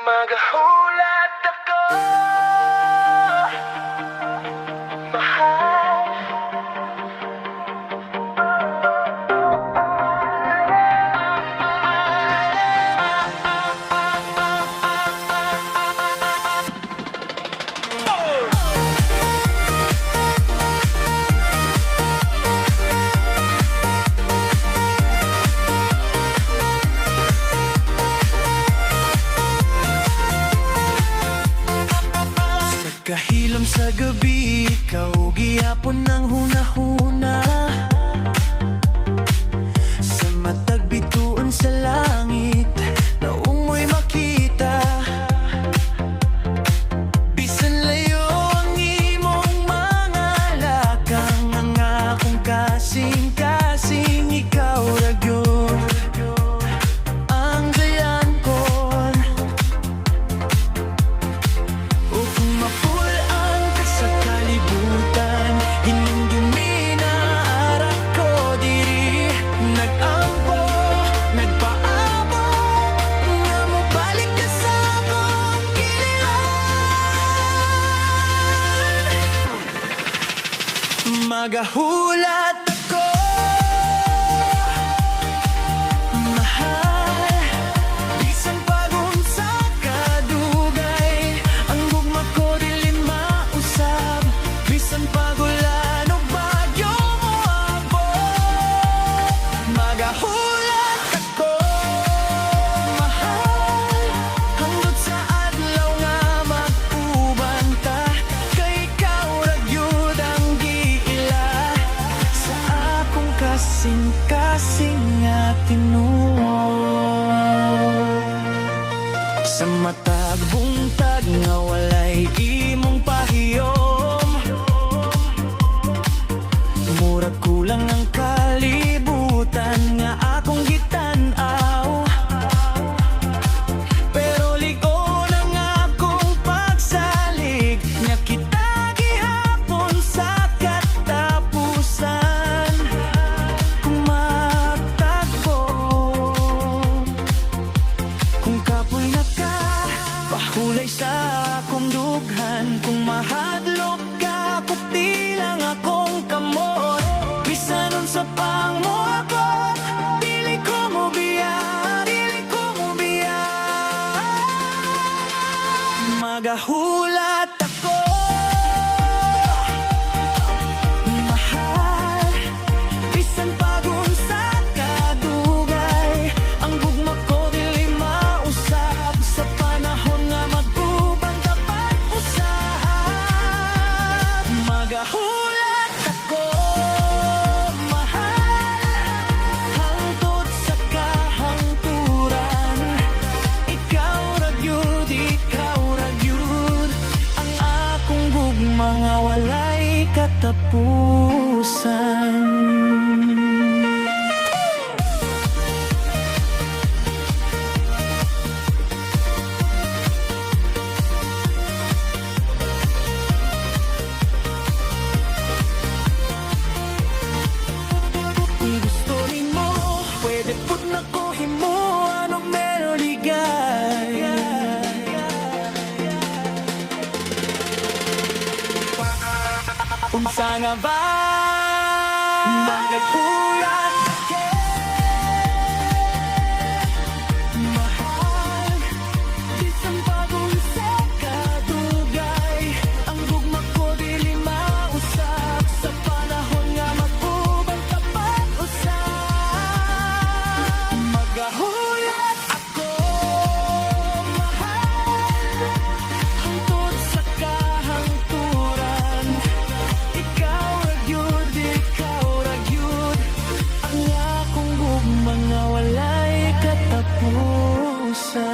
Magahulat ako, mahal. Kahilom sa gabi, ikaw gihapon ng hunahuna. Sa matag bituon sa langit, naong mo'y makita. Bisan layo ang imong mga lakang, ang akong kasing-kasing, ikaw ra gyud ang dayan ko. O kung mapulaan ka sa kalibutan, hinumdumi na arak ko diri. Nag-ampo, nagpaabo, nga mabalik ka sa akong giliran. Magahulat ako, mahal. Bisan pag-unsa kadugay, ang gugma ko dili mausab. Bisan pagulan o bagyo moabot, magahulat ako, mahal. Hangtod sa adlaw nga mag-uban ta, kay ikaw ra gyud ang giila sa akong kasing-kasing nga tinuod. Sa matag buntag nga walay imong pahiyom, murag kulang ang kalibutan nga akong gitan-aw. Pero ligon ang akong pagsalig, nga kita gihapon sa katapusan. Kung magtagpo, kung kapoy na ka, pahulay sa akong dughan. Kung mahadlok ka, puti lang akong kamot. Bisan unsa pang moabot, dili ko mo biya, dili ko mo biya. Magahulat ako, mahal. Bisan pag-unsa kadugay, ang gugma ko dili mausab. Sa panahon nga mag-uban dapat usab. Magahulat ako, mahal. Hangtod sa kahangturan, ikaw ra gyud, ikaw ra gyud ang akong gugma nga walay katapusan. Kung gusto nimo, pwede pud na ko himo anong melody guy. Unsa nga ba magahulat ako, mahal. Bisan pag-unsa kadugay, ang gugma ko dili mausab. Sa panahon nga mag-uban tapat usab. Magahulat ako, mahal. Hangtod sa kahangturan, ikaw ra gyud, ikaw ra gyud ang akong gugma nga walay katapusan.